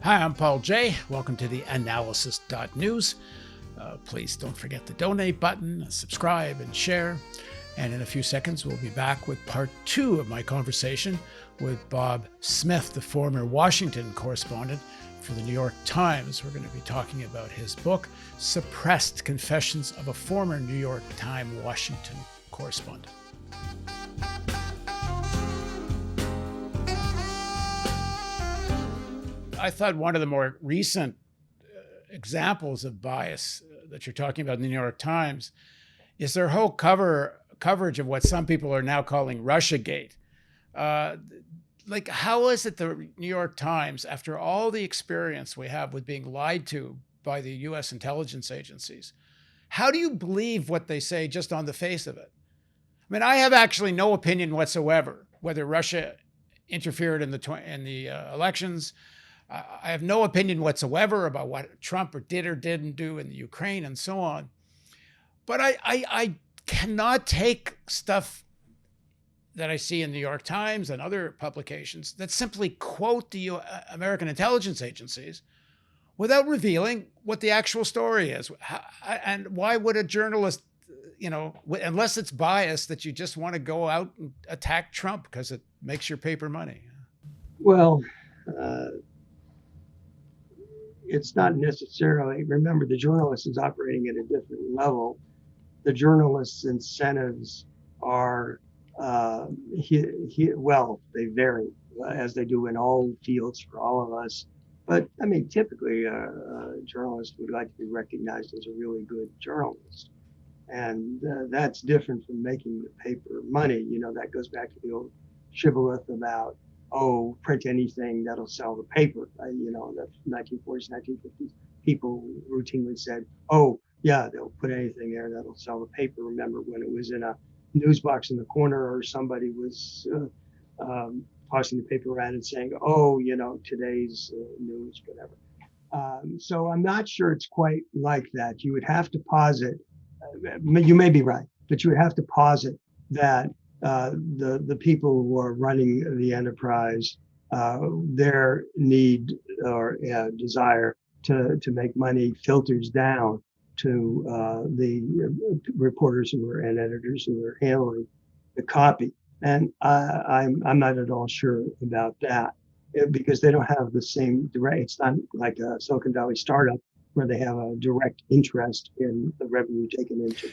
Hi, I'm Paul J. Welcome to theAnalysis-news. Please don't forget the donate button, subscribe, and share. And in a few seconds, we'll be back with part 2 of my conversation with Bob Smith, the former Washington correspondent for the New York Times. We're going to be talking about his book, Suppressed: Confessions of a Former New York Times Washington Correspondent. I thought one of the more recent examples of bias that you're talking about in the New York Times is their whole coverage of what some people are now calling Russiagate. How is it the New York Times, after all the experience we have with being lied to by the U.S. intelligence agencies, how do you believe what they say just on the face of it? I mean, I have actually no opinion whatsoever whether Russia interfered in the elections. I have no opinion whatsoever about what Trump did or didn't do in the Ukraine and so on. But I cannot take stuff that I see in the New York Times and other publications that simply quote the American intelligence agencies without revealing what the actual story is. And why would a journalist, unless it's biased, that you just want to go out and attack Trump because it makes your paper money? Well, it's not necessarily, remember, the journalist is operating at a different level. The journalist's incentives are, they vary, as they do in all fields for all of us. But I mean, typically a journalist would like to be recognized as a really good journalist. And that's different from making the paper money. That goes back to the old shibboleth about, print anything that'll sell the paper. The 1940s, 1950s, people routinely said, they'll put anything there that'll sell the paper. Remember when it was in a news box in the corner, or somebody was tossing the paper around and saying, today's news, whatever. So I'm not sure it's quite like that. You would have to posit, you may be right, but you would have to posit that the people who are running the enterprise, their need or desire to make money filters down to the reporters and editors who are handling the copy. And I'm not at all sure about that, because they don't have the same direct. It's not like a Silicon Valley startup where they have a direct interest in the revenue taken into.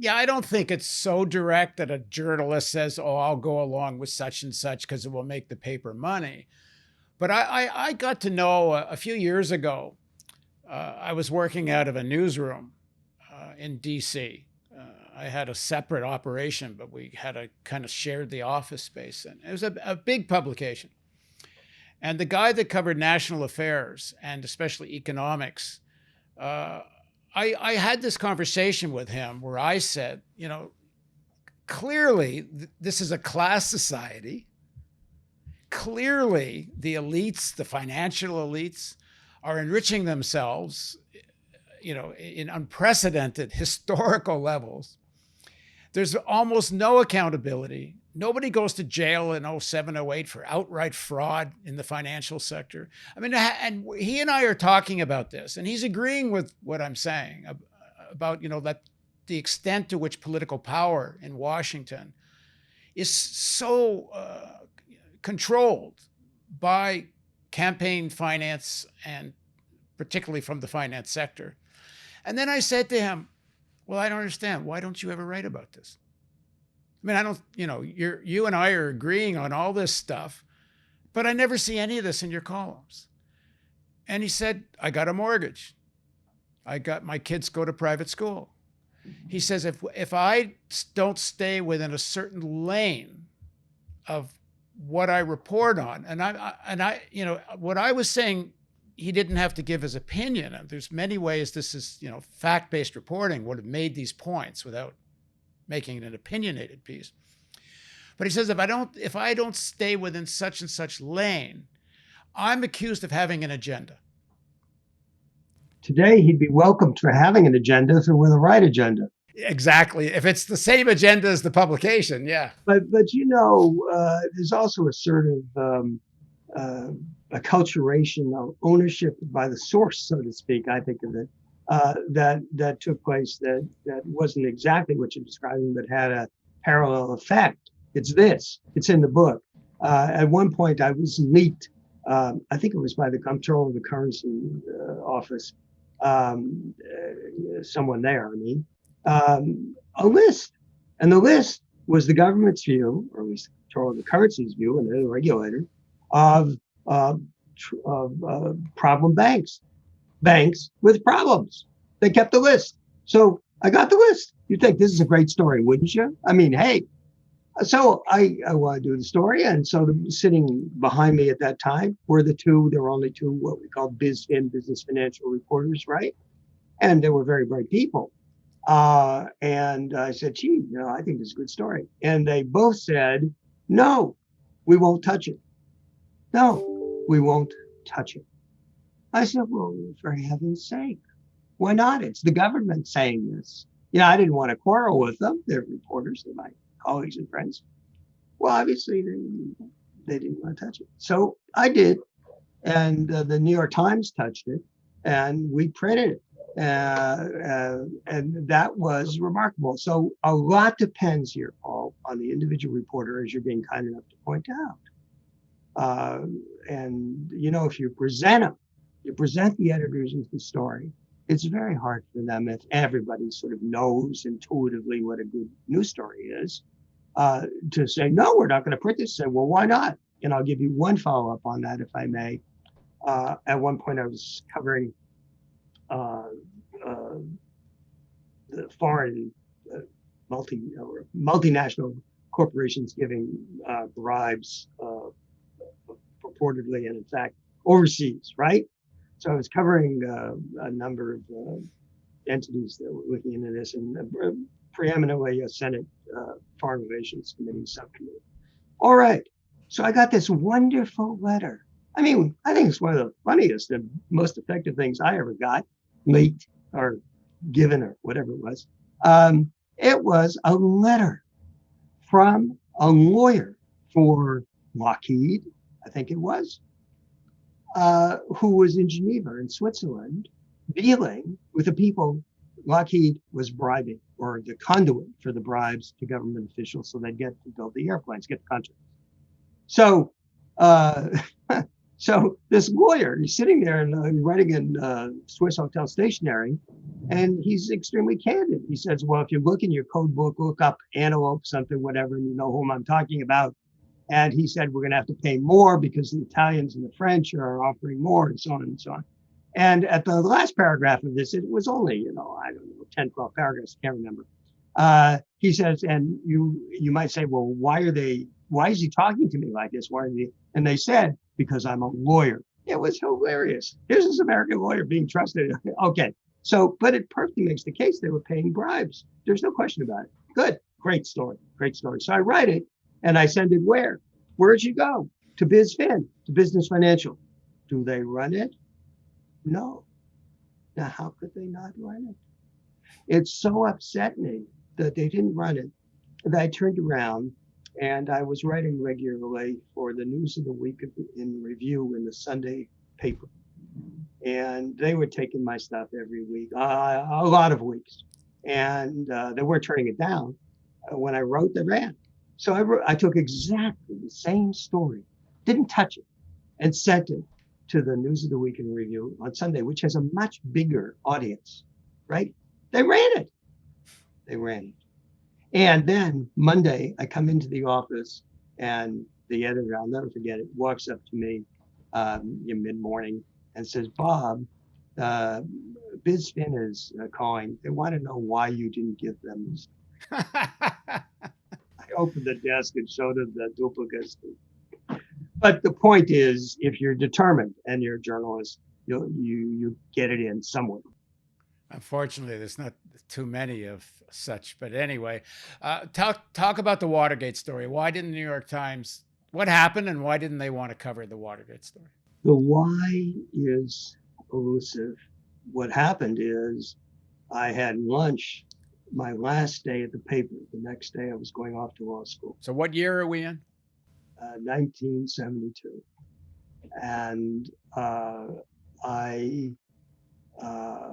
I don't think it's so direct that a journalist says, I'll go along with such and such because it will make the paper money. But I got to know a few years ago, I was working out of a newsroom in D.C. I had a separate operation, but we had a kind of shared the office space. And it was a big publication. And the guy that covered national affairs and especially economics, I had this conversation with him where I said, clearly this is a class society. Clearly the elites, the financial elites, are enriching themselves, in unprecedented historical levels. There's almost no accountability. Nobody goes to jail in 07, 08 for outright fraud in the financial sector. I mean, and he and I are talking about this, and he's agreeing with what I'm saying about, that the extent to which political power in Washington is so controlled by campaign finance, and particularly from the finance sector. And then I said to him, well, I don't understand. Why don't you ever write about this? I mean, I don't, you and I are agreeing on all this stuff, but I never see any of this in your columns. And he said, I got a mortgage. My kids go to private school. He says, if I don't stay within a certain lane of what I report on, and I, what I was saying, he didn't have to give his opinion. And there's many ways this is, fact-based reporting would have made these points without making it an opinionated piece. But he says, if I don't stay within such and such lane, I'm accused of having an agenda. Today, he'd be welcomed for having an agenda if it were the right agenda. Exactly. If it's the same agenda as the publication, yeah. But there's also a sort of acculturation of ownership by the source, so to speak, I think of it, that took place that wasn't exactly what you're describing, but had a parallel effect. It's in the book. At one point, I was leaked, I think it was by the Comptroller of the Currency Office, someone there, a list. And the list was the government's view, or at least the Comptroller of the Currency's view, and the regulator, of problem banks with problems. They kept the list. So I got the list. You'd think this is a great story, wouldn't you? I mean, hey, so I want to do the story. And so sitting behind me at that time were there were only two, what we call BizFin, business financial reporters, right? And they were very bright people. And I said, gee, I think this is a good story. And they both said, no, we won't touch it. No, we won't touch it. I said, well, for heaven's sake, why not? It's the government saying this. I didn't want to quarrel with them. They're reporters, they're my colleagues and friends. Well, obviously, they didn't want to touch it. So I did. And the New York Times touched it, and we printed it. And that was remarkable. So a lot depends here, Paul, on the individual reporter, as you're being kind enough to point out. And if you present the editors with the story, it's very hard for them, if everybody sort of knows intuitively what a good news story is, to say, no, we're not going to print this. Say, well, why not? And I'll give you one follow-up on that, if I may. At one point, I was covering the foreign multinational corporations giving bribes purportedly and in fact overseas, right? So I was covering a number of entities that were looking into this, and preeminently a Senate Foreign Relations Committee subcommittee. All right, so I got this wonderful letter. I think it's one of the funniest and most effective things I ever got, leaked or given or whatever it was. It was a letter from a lawyer for Lockheed, I think it was, who was in Geneva in Switzerland, dealing with the people Lockheed was bribing, or the conduit for the bribes to government officials so they'd get to build the airplanes, get the contracts. So so this lawyer, he's sitting there and writing in Swiss hotel stationery, and he's extremely candid. He says, well, if you look in your code book, look up antelope, something, whatever, and you know whom I'm talking about. And he said, we're going to have to pay more because the Italians and the French are offering more, and so on and so on. And at the last paragraph of this, it was only, 10, 12 paragraphs, I can't remember. He says, and you might say, well, why is he talking to me like this? And they said, because I'm a lawyer. It was hilarious. Here's this American lawyer being trusted. Okay. So, but it perfectly makes the case they were paying bribes. There's no question about it. Good. Great story. Great story. So I write it and I send it where? Where it should go? To BizFin, to Business Financial. Do they run it? No. Now, how could they not run it? It so upset me that they didn't run it that I turned around and I was writing regularly for the News of the Week in Review in the Sunday paper. And they were taking my stuff every week, a lot of weeks. And they weren't turning it down. When I wrote, they ran. So I took exactly the same story, didn't touch it, and sent it to the News of the Week in Review on Sunday, which has a much bigger audience, right? They ran it. They ran it. And then Monday, I come into the office and the editor, I'll never forget it, walks up to me in mid-morning and says, Bob, BizFin is calling. They want to know why you didn't give them this. I opened the desk and showed him the duplicates. But the point is, if you're determined and you're a journalist, you get it in somewhere. Unfortunately, there's not too many of such. But anyway, talk about the Watergate story. Why didn't the New York Times, what happened and why didn't they want to cover the Watergate story? The why is elusive. What happened is I had lunch my last day at the paper. The next day I was going off to law school. So what year are we in? 1972. And I uh,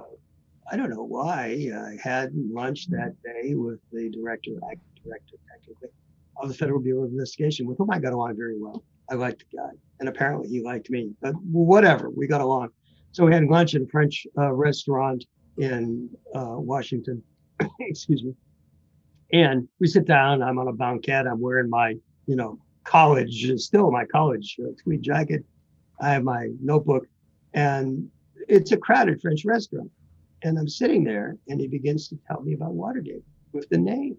I don't know why I had lunch that day with the acting director, technically, of the Federal Bureau of Investigation, with whom I got along very well. I liked the guy, and apparently he liked me. But whatever, we got along. So we had lunch at a French restaurant in Washington. Excuse me. And we sit down. I'm on a banquette. I'm wearing my, still my college tweed jacket. I have my notebook, and it's a crowded French restaurant. And I'm sitting there, and he begins to tell me about Watergate with the names.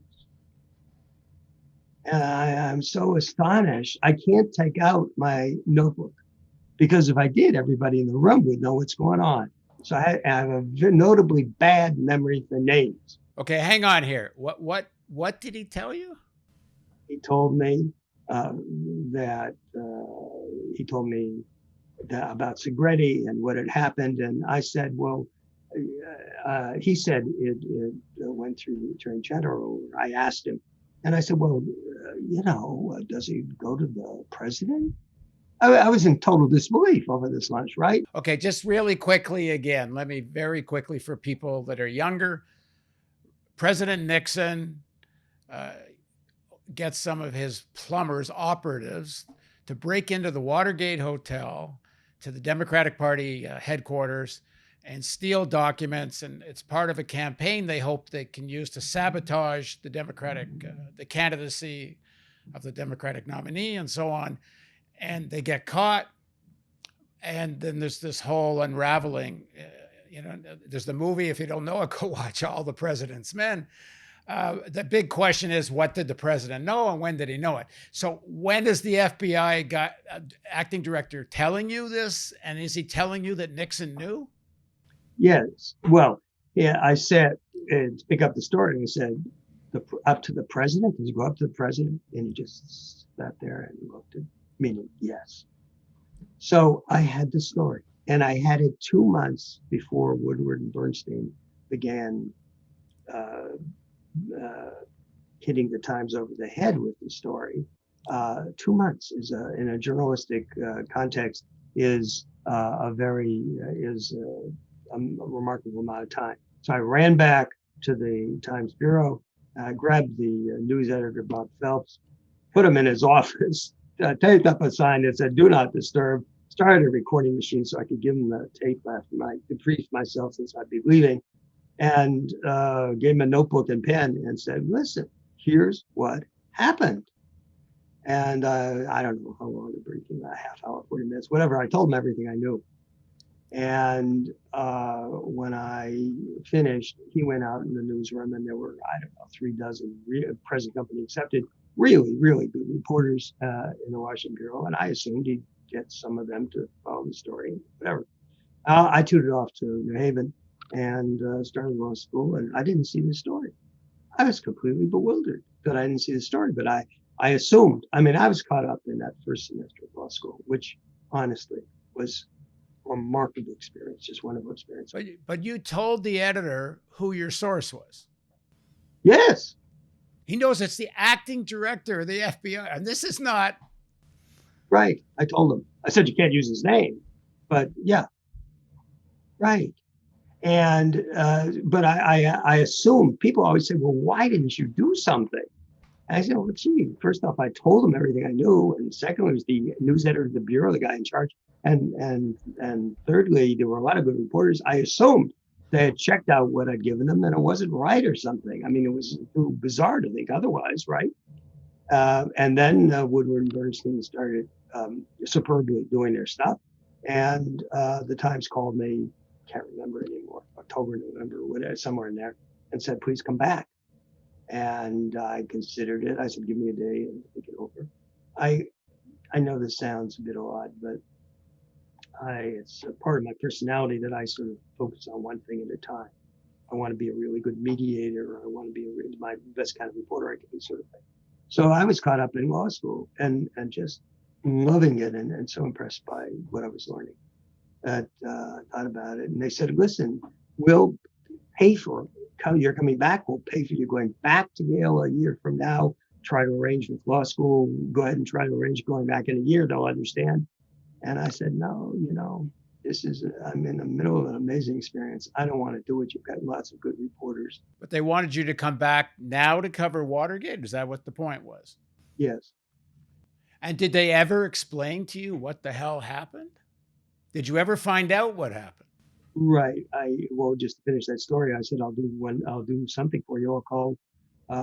And I'm so astonished. I can't take out my notebook because if I did, everybody in the room would know what's going on. So I have a notably bad memory for names. Okay, hang on here. What did he tell you? He told me that he told me about Segretti and what had happened, and I said, well, he said it went through the Attorney General. I asked him, and I said, well, does he go to the president? I was in total disbelief over this lunch, right? Okay, just really quickly again, let me very quickly for people that are younger. President Nixon gets some of his plumbers, operatives, to break into the Watergate Hotel, to the Democratic Party headquarters, and steal documents. And it's part of a campaign they hope they can use to sabotage the the candidacy of the Democratic nominee and so on. And they get caught. And then there's this whole unraveling. There's the movie, if you don't know it, go watch All the President's Men. The big question is, what did the president know and when did he know it? So when is the FBI acting director telling you this? And is he telling you that Nixon knew? Yes. Well, yeah, I said, to pick up the story, and I said, up to the president? Did you go up to the president? And he just sat there and looked at me, meaning yes. So I had the story, and I had it 2 months before Woodward and Bernstein began hitting the Times over the head with the story. 2 months is in a journalistic context is a remarkable amount of time. So I ran back to the Times Bureau, grabbed the news editor, Bob Phelps, put him in his office, taped up a sign that said, "Do not disturb," started a recording machine so I could give him the tape after I debriefed myself since I'd be leaving, and gave him a notebook and pen and said, "Listen, here's what happened." And I don't know how long the briefing, a half hour, 40 minutes, whatever. I told him everything I knew. And when I finished, he went out in the newsroom, and there were, I don't know, 3 dozen, present company accepted, really, really good reporters in the Washington Bureau. And I assumed he'd get some of them to follow the story, whatever. I tooted off to New Haven and started law school, and I didn't see the story. I was completely bewildered that I didn't see the story, but I assumed. I mean, I was caught up in that first semester of law school, which honestly was a remarkable experience, just wonderful experience. But you told the editor who your source was. Yes. He knows it's the acting director of the FBI, and this is not. Right. I told him. I said, you can't use his name, but yeah. Right. And but I assume people always say, well, why didn't you do something? And I said, well, gee, first off, I told them everything I knew, and secondly, was the news editor of the bureau, the guy in charge, and thirdly, there were a lot of good reporters. I assumed they had checked out what I'd given them, and it wasn't right or something. I mean, it was bizarre to think otherwise, right? And then Woodward and Bernstein started superbly doing their stuff, and the Times called me. Can't remember anymore, October, November, whatever, somewhere in there, and said, please come back. And I considered it. I said, give me a day and think it over. I know this sounds a bit odd, but it's a part of my personality that I sort of focus on one thing at a time. I want to be a really good mediator. I want to be my best kind of reporter I can be, sort of thing. So I was caught up in law school and just loving it and so impressed by what I was learning. That thought about it, and they said, listen, we'll pay for it. You're coming back, we'll pay for you going back to Yale a year from now. Try to arrange with law school, go ahead and try to arrange going back in a year, they'll understand. And I said, no, I'm in the middle of an amazing experience. I don't want to do it. You've got lots of good reporters. But they wanted you to come back now to cover Watergate. Is that what the point was? Yes. And did they ever explain to you what the hell happened? Did you ever find out what happened? Right. Well, just to finish that story, I said, I'll do something for you. I'll call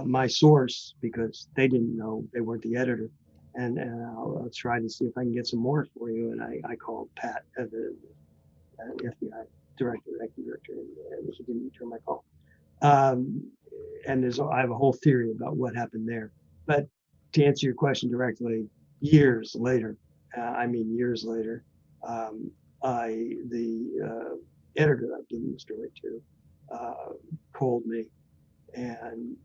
my source, because they didn't know, they weren't the editor. And I'll try to see if I can get some more for you. And I called Pat, the FBI director, acting director, and he didn't return my call. And I have a whole theory about what happened there. But to answer your question directly, years later, the editor I've given the story to called me and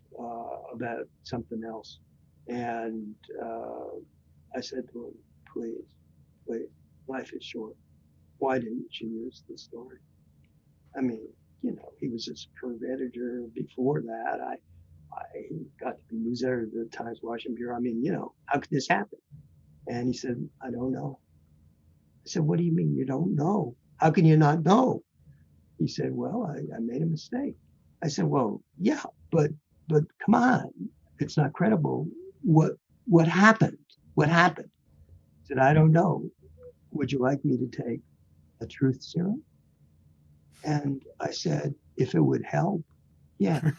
about something else, and I said to him, please, life is short. Why didn't you use this story? I mean, he was a superb editor. Before that, I got to be news editor of the Times Washington Bureau. I mean, how could this happen? And he said, I don't know. I said, what do you mean you don't know? How can you not know? He said, well, I made a mistake. I said, well, yeah, but come on, it's not credible. What happened? What happened? He said, I don't know. Would you like me to take a truth serum? And I said, if it would help, yeah.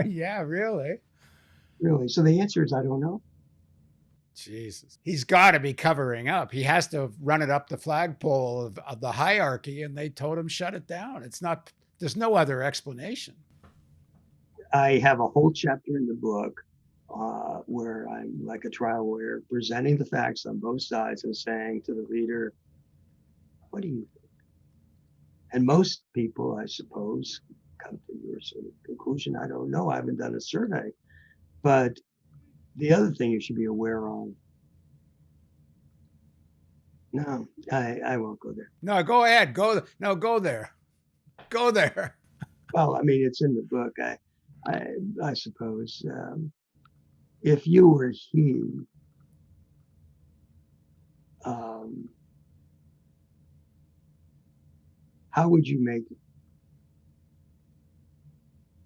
Yeah, really? Really. So the answer is, I don't know. Jesus. He's got to be covering up. He has to run it up the flagpole of the hierarchy, and they told him shut it down. It's not, there's no other explanation. I have a whole chapter in the book where I'm like a trial lawyer, presenting the facts on both sides and saying to the reader, what do you think? And most people, I suppose, come to your sort of conclusion. I don't know. I haven't done a survey. But the other thing you should be aware of. No, I won't go there. No, go ahead. Go there. Go there. Well, I mean, it's in the book. I suppose if you were he, how would you make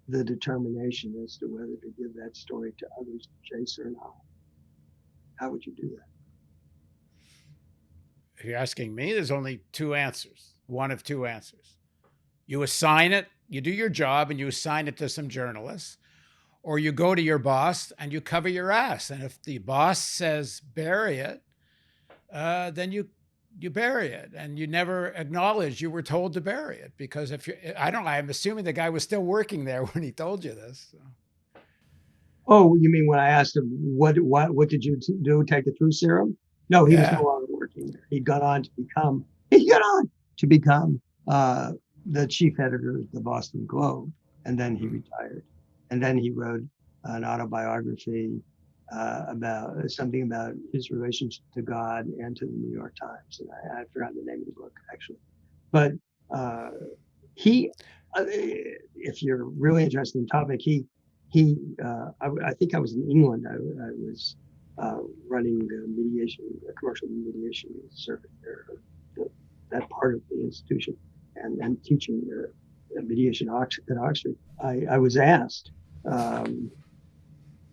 the determination as to whether to give that story to others to chase or not? How would you do that? If you're asking me, there's only two answers. One of two answers. You assign it, you do your job and you assign it to some journalists, or you go to your boss and you cover your ass. And if the boss says bury it, then you bury it, and you never acknowledge you were told to bury it, because if you, I'm assuming the guy was still working there when he told you this. So. Oh, you mean when I asked him what did you do? Take the truth serum? No, he was no longer working there. He got on to become the chief editor of the Boston Globe, and then he retired, and then he wrote an autobiography about something about his relationship to God and to the New York Times, and I forgot the name of the book actually. But if you're really interested in the topic, I think I was in England. I was running the commercial mediation circuit there, that part of the institution, and teaching mediation at Oxford. I was asked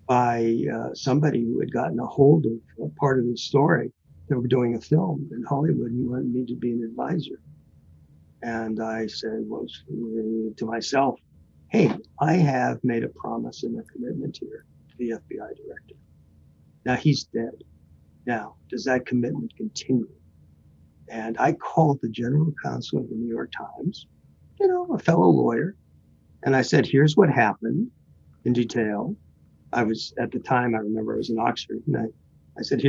by somebody who had gotten a hold of a part of the story. They were doing a film in Hollywood and wanted me to be an advisor. And I said, to myself, hey, I have made a promise and a commitment here to the FBI director. Now he's dead. Now, does that commitment continue? And I called the general counsel of the New York Times, a fellow lawyer, and I said, here's what happened in detail. I was, at the time, I remember I was in Oxford, and I said,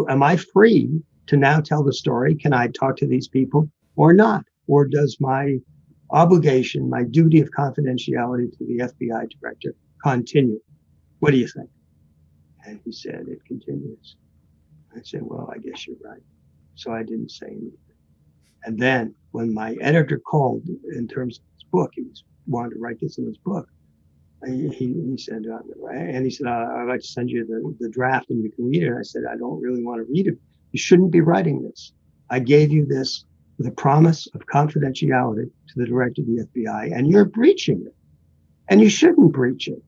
am I free to now tell the story? Can I talk to these people or not? Or does my obligation, my duty of confidentiality to the FBI director continue? What do you think? And he said, it continues. I said, well, I guess you're right. So I didn't say anything. And then when my editor called in terms of his book, he wanted to write this in his book. He said, I'd like to send you the draft and you can read it. I said, I don't really want to read it. You shouldn't be writing this. I gave you this with a promise of confidentiality to the director of the FBI, and you're breaching it, and you shouldn't breach it.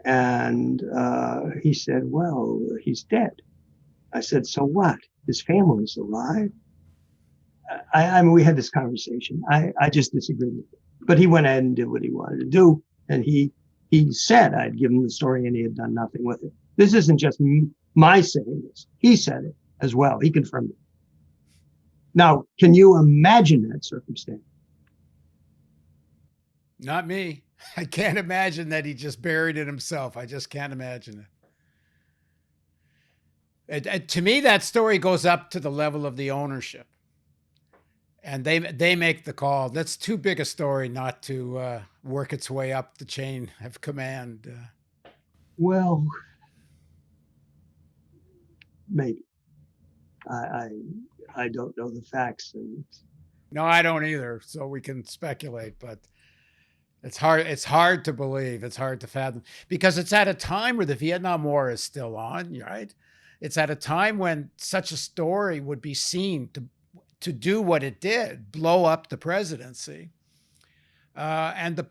And he said, well, he's dead. I said, so what? His family's alive. I mean, we had this conversation. I just disagreed with it. But he went ahead and did what he wanted to do. And he said I'd given him the story and he had done nothing with it. This isn't just my saying this. He said it as well. He confirmed it. Now, can you imagine that circumstance? Not me. I can't imagine that he just buried it himself. I just can't imagine it. To me, that story goes up to the level of the ownership. And they make the call. That's too big a story not to work its way up the chain of command. Well, maybe. I don't know the facts. And no, I don't either. So we can speculate, but it's hard. It's hard to believe. It's hard to fathom because it's at a time where the Vietnam War is still on, right? It's at a time when such a story would be seen to do what it did, blow up the presidency, and the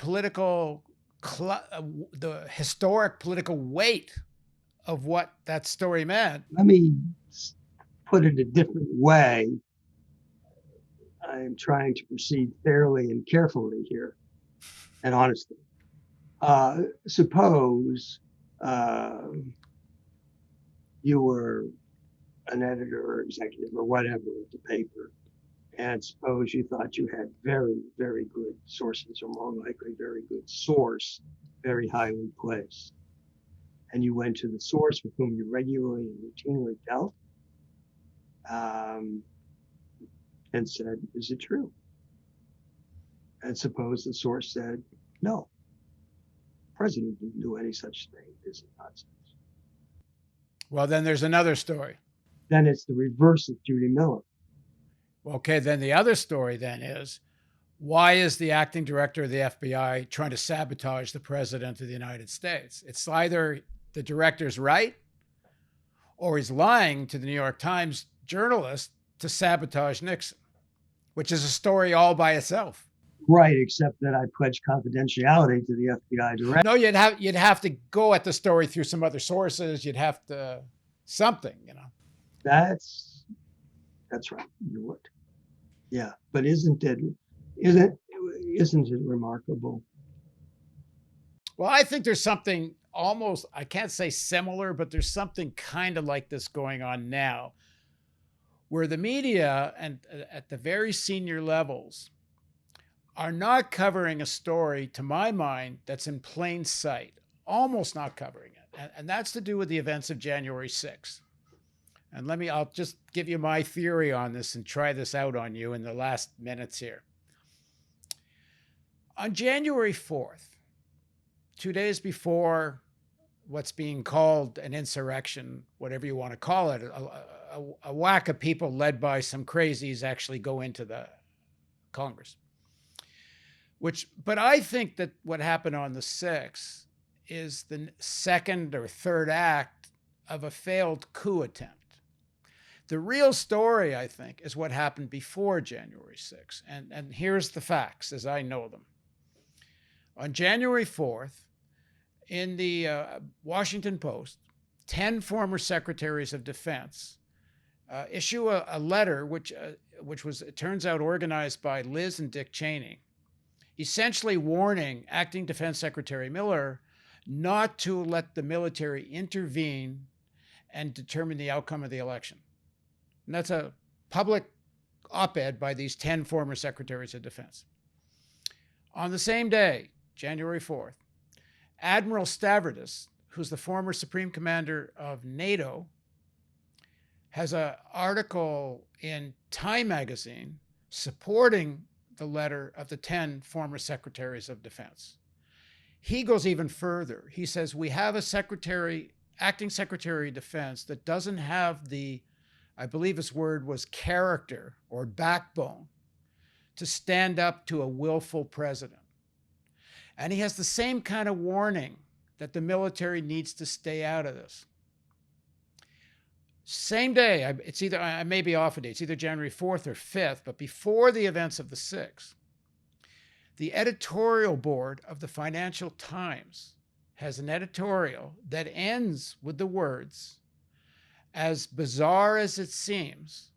historic political weight of what that story meant. Let me put it a different way. I'm trying to proceed fairly and carefully here, and honestly. Suppose you were an editor or executive or whatever at the paper, and suppose you thought you had very, very good sources, or more likely very good source, very highly placed. And you went to the source with whom you regularly and routinely dealt, and said, is it true? And suppose the source said, no, the president didn't do any such thing. This is nonsense. Well, then there's another story. Then it's the reverse of Judy Miller. Okay, then the other story then is, why is the acting director of the FBI trying to sabotage the president of the United States? It's either the director's right or he's lying to the New York Times journalist to sabotage Nixon, which is a story all by itself. Right, except that I pledged confidentiality to the FBI director. No, you'd have to go at the story through some other sources. You'd have to something, you know. That's right. You would. Yeah, but isn't it remarkable? Well, I think there's something almost, I can't say similar, but there's something kind of like this going on now, where the media and at the very senior levels are not covering a story, to my mind, that's in plain sight, almost not covering it. And that's to do with the events of January 6th. And I'll just give you my theory on this and try this out on you in the last minutes here. On January 4th, 2 days before what's being called an insurrection, whatever you want to call it, a whack of people led by some crazies actually go into the Congress. But I think that what happened on the 6th is the second or third act of a failed coup attempt. The real story, I think, is what happened before January 6th. And here's the facts as I know them. On January 4th, in the Washington Post, 10 former secretaries of defense issue a letter, which was, it turns out, organized by Liz and Dick Cheney, essentially warning acting Defense Secretary Miller not to let the military intervene and determine the outcome of the election. And that's a public op-ed by these 10 former secretaries of defense. On the same day, January 4th, Admiral Stavridis, who's the former Supreme Commander of NATO, has an article in Time magazine supporting the letter of the 10 former secretaries of defense. He goes even further. He says, we have a acting secretary of defense that doesn't have the, I believe his word was character or backbone to stand up to a willful president. And he has the same kind of warning that the military needs to stay out of this. Same day, it's either, I may be off a date, it's either January 4th or 5th, but before the events of the 6th, the editorial board of the Financial Times has an editorial that ends with the words, "As bizarre as it seems,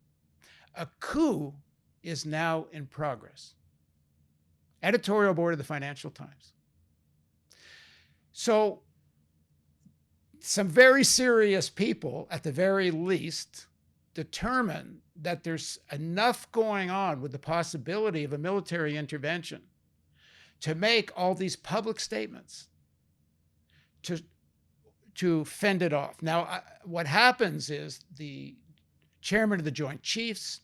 a coup is now in progress." Editorial board of the Financial Times. So some very serious people, at the very least, determine that there's enough going on with the possibility of a military intervention to make all these public statements to fend it off. Now, what happens is the chairman of the Joint Chiefs,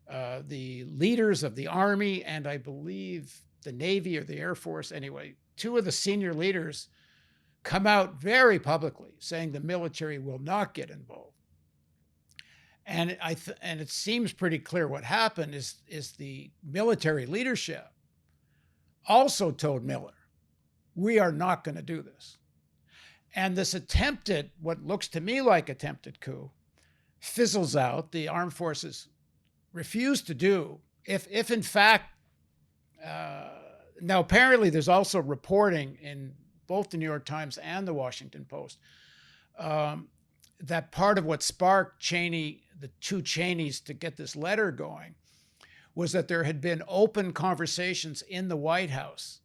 the leaders of the Army, and I believe the Navy or the Air Force, anyway, two of the senior leaders come out very publicly saying the military will not get involved. And and it seems pretty clear what happened is the military leadership also told Miller, we are not going to do this. And this attempted, what looks to me like attempted coup, fizzles out. The armed forces refuse to do, if in fact, now apparently there's also reporting in both the New York Times and the Washington Post, that part of what sparked Cheney, the two Cheneys, to get this letter going was that there had been open conversations in the White House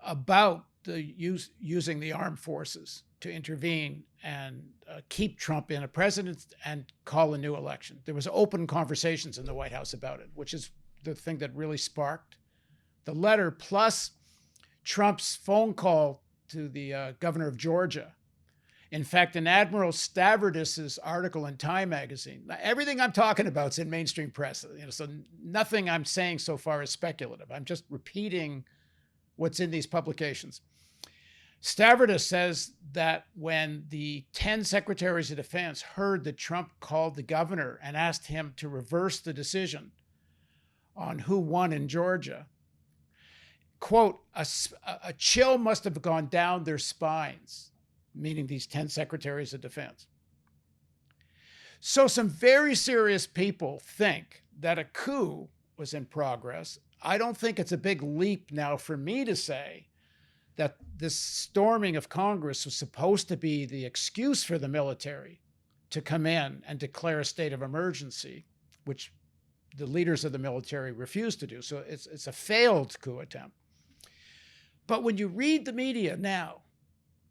about the using the armed forces to intervene and keep Trump in a president and call a new election. There was open conversations in the White House about it, which is the thing that really sparked the letter, plus Trump's phone call to the governor of Georgia. In fact, in Admiral Stavridis's article in Time magazine, everything I'm talking about is in mainstream press, so nothing I'm saying so far is speculative. I'm just repeating what's in these publications. Stavridis says that when the 10 secretaries of defense heard that Trump called the governor and asked him to reverse the decision on who won in Georgia, quote, a chill must have gone down their spines, meaning these 10 secretaries of defense. So some very serious people think that a coup was in progress. I don't think it's a big leap now for me to say that this storming of Congress was supposed to be the excuse for the military to come in and declare a state of emergency, which the leaders of the military refused to do. So it's a failed coup attempt. But when you read the media now,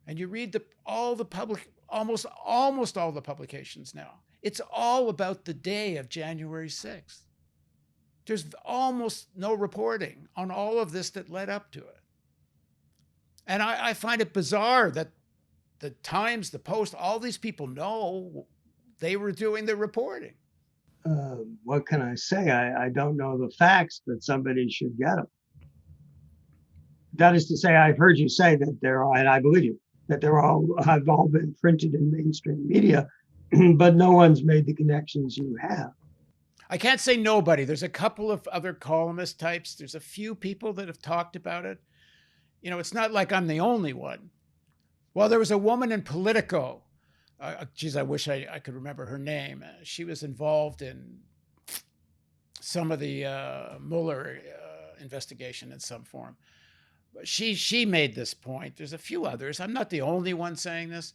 and you read almost all the publications now, it's all about the day of January 6th. There's almost no reporting on all of this that led up to it. And I find it bizarre that the Times, the Post, all these people know they were doing the reporting. What can I say? I don't know the facts, but somebody should get them. That is to say, I've heard you say that there are, and I believe you, that have all been printed in mainstream media, but no one's made the connections you have. I can't say nobody. There's a couple of other columnist types. There's a few people that have talked about it. You know, it's not like I'm the only one. Well, there was a woman in Politico. Geez, I wish I could remember her name. She was involved in some of the Mueller investigation in some form. But she made this point. There's a few others. I'm not the only one saying this,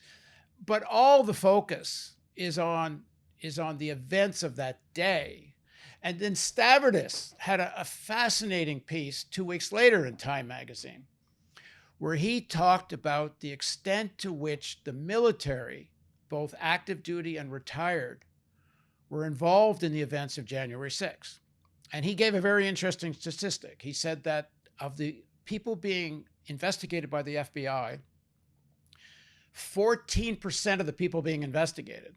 but all the focus is on the events of that day. And then Stavridis had a fascinating piece 2 weeks later in Time magazine, where he talked about the extent to which the military, both active duty and retired, were involved in the events of January 6th. And he gave a very interesting statistic. He said that of the people being investigated by the FBI, 14% of the people being investigated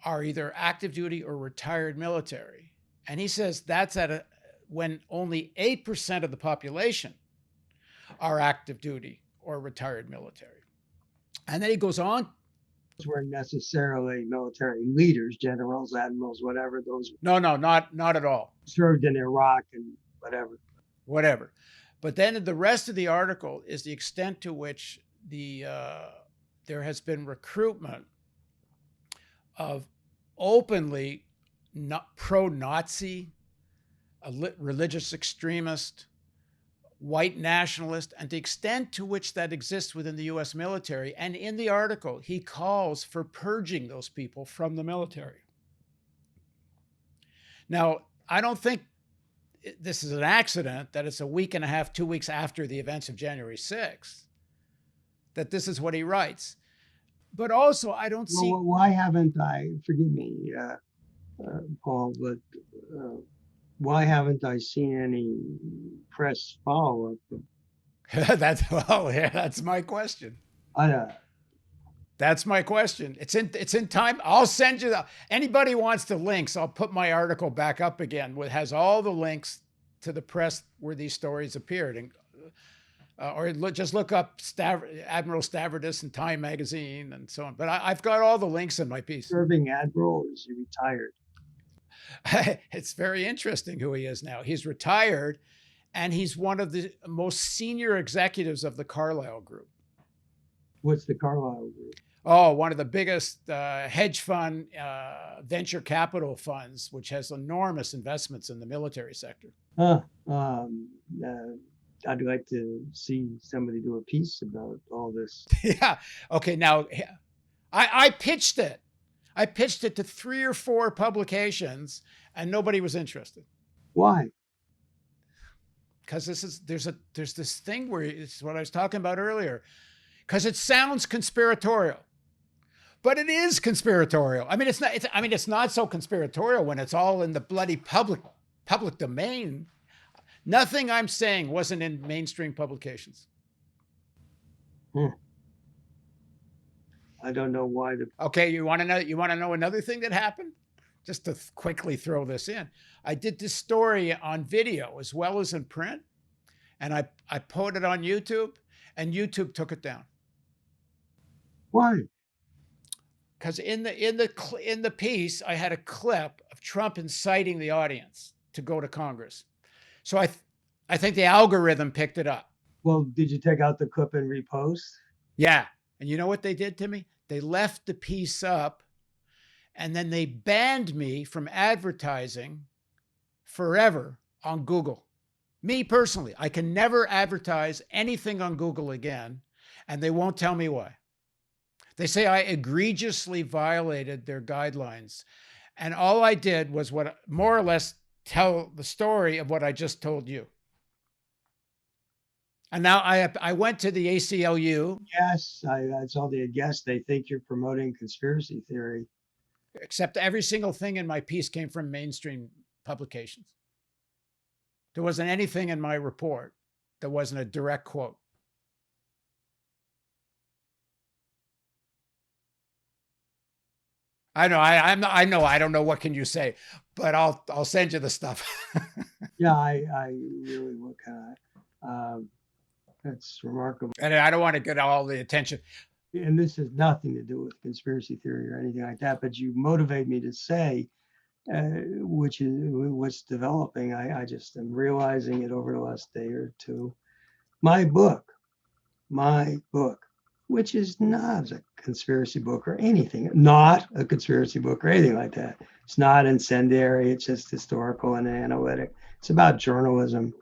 are either active duty or retired military. And he says that's when only 8% of the population are active duty or retired military. And then he goes on. Those weren't necessarily military leaders, generals, admirals, whatever. Those No, not at all. Served in Iraq and whatever. But then the rest of the article is the extent to which there has been recruitment of openly not pro-Nazi, religious extremist, white nationalist, and the extent to which that exists within the US military. And in the article, he calls for purging those people from the military. Now, I don't think this is an accident that it's a week and a half, 2 weeks after the events of January 6th, that this is what he writes. But also, I don't see. Well, why haven't I, forgive me, Paul, but why haven't I seen any press follow up? That's my question. I, That's my question. It's in time. I'll send you anybody wants the links. I'll put my article back up again. It has all the links to the press where these stories appeared, and just look up Admiral Stavridis and Time Magazine and so on. But I've got all the links in my piece. Serving admiral, is he retired? It's very interesting who he is now. He's retired, and he's one of the most senior executives of the Carlyle Group. What's the Carlyle Group? Oh, one of the biggest hedge fund venture capital funds, which has enormous investments in the military sector. I'd like to see somebody do a piece about all this. Yeah. Okay. Now, I pitched it. I pitched it to 3 or 4 publications, and nobody was interested. Why? Because there's this thing where it's what I was talking about earlier. Because it sounds conspiratorial, but it is conspiratorial. I mean, it's not so conspiratorial when it's all in the bloody public domain. Nothing I'm saying wasn't in mainstream publications. I don't know why Okay, you want to know another thing that happened? Just to quickly throw this in. I did this story on video as well as in print, and I put it on YouTube, and YouTube took it down. Why? Because in the piece, I had a clip of Trump inciting the audience to go to Congress. So I think the algorithm picked it up. Well, did you take out the clip and repost? Yeah. And you know what they did to me? They left the piece up, and then they banned me from advertising forever on Google. Me personally, I can never advertise anything on Google again, and they won't tell me why. They say I egregiously violated their guidelines. And all I did was more or less tell the story of what I just told you. And now I went to the ACLU. Yes, that's all they guess. They think you're promoting conspiracy theory. Except every single thing in my piece came from mainstream publications. There wasn't anything in my report that wasn't a direct quote. I know. I know. I don't know. What can you say? But I'll send you the stuff. Yeah, I really look at it. That's remarkable. And I don't want to get all the attention. And this has nothing to do with conspiracy theory or anything like that. But you motivate me to say, which is what's developing. I just am realizing it over the last day or two. My book, which is not a conspiracy book or anything, not a conspiracy book or anything like that. It's not incendiary. It's just historical and analytic. It's about journalism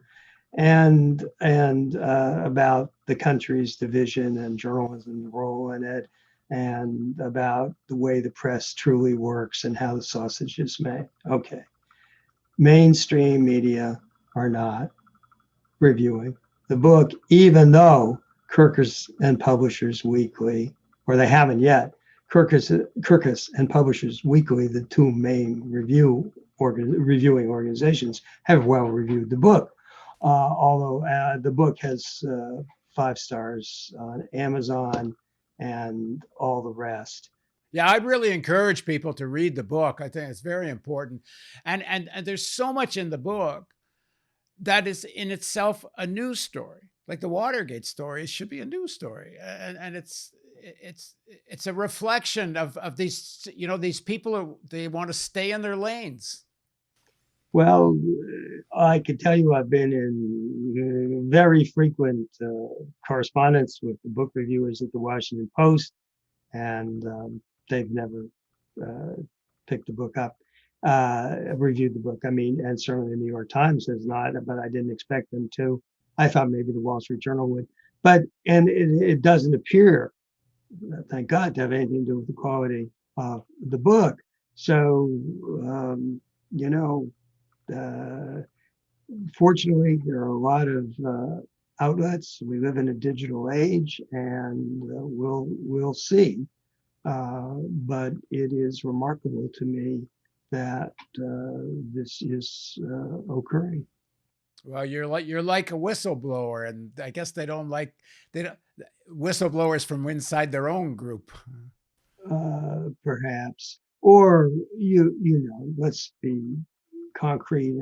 and about the country's division and journalism's role in it, and about the way the press truly works and how the sausage is made. Okay. Mainstream media are not reviewing the book, even though Kirkus and Publishers Weekly, or they haven't yet, Kirkus and Publishers Weekly, the two main reviewing organizations, have well reviewed the book. Although the book has 5 stars on Amazon and all the rest. Yeah, I'd really encourage people to read the book. I think it's very important. And there's so much in the book that is in itself a news story. Like the Watergate story should be a news story. And it's a reflection of these, these people, they want to stay in their lanes. Well, I can tell you I've been in very frequent correspondence with the book reviewers at the Washington Post, and they've never picked the book up, reviewed the book. I mean, and certainly the New York Times has not, but I didn't expect them to. I thought maybe the Wall Street Journal would, but and it doesn't appear, thank God, to have anything to do with the quality of the book. So, you know, fortunately, there are a lot of outlets. We live in a digital age, and we'll see. But it is remarkable to me that this is occurring. Well, you're like a whistleblower, and I guess they don't whistleblowers from inside their own group. Perhaps, or you know, let's be concrete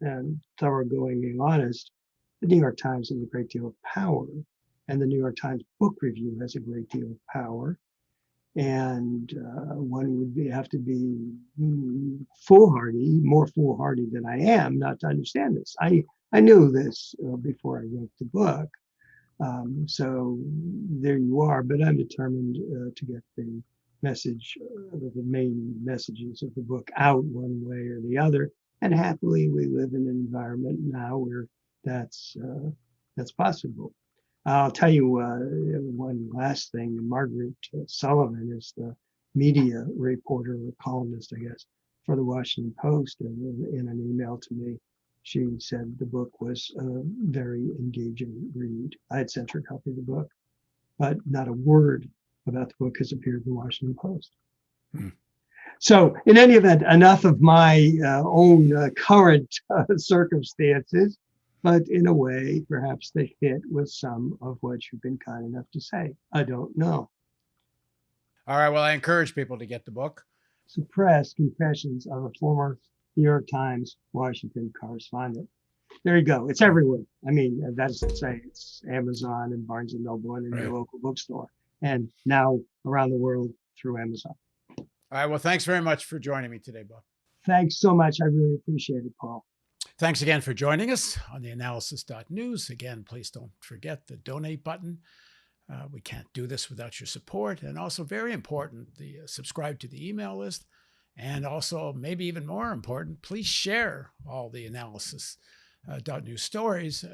and thoroughgoing and honest. The New York Times has a great deal of power, and the New York Times Book Review has a great deal of power. And one would have to be foolhardy, more foolhardy than I am, not to understand this. I knew this before I wrote the book. So there you are, but I'm determined to get the message, the main messages of the book out one way or the other. And happily, we live in an environment now where that's possible. I'll tell you one last thing. Margaret Sullivan is the media reporter or columnist, I guess, for the Washington Post. And in an email to me, she said the book was a very engaging read. I had sent her a copy of the book, but not a word about the book has appeared in the Washington Post. Hmm. So in any event, enough of my own current circumstances. But in a way, perhaps they fit with some of what you've been kind enough to say. I don't know. All right. Well, I encourage people to get the book. Suppressed Confessions of a Former New York Times Washington Correspondent. There you go. It's everywhere. I mean, that's to say it's Amazon and Barnes and Noble and in your local bookstore. And now around the world through Amazon. All right. Well, thanks very much for joining me today, Bob. Thanks so much. I really appreciate it, Paul. Thanks again for joining us on theAnalysis-news. Again, please don't forget the donate button. We can't do this without your support. And also very important, the subscribe to the email list. And also maybe even more important, please share all the Analysis.news stories.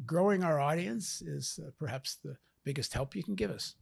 Growing our audience is perhaps the biggest help you can give us.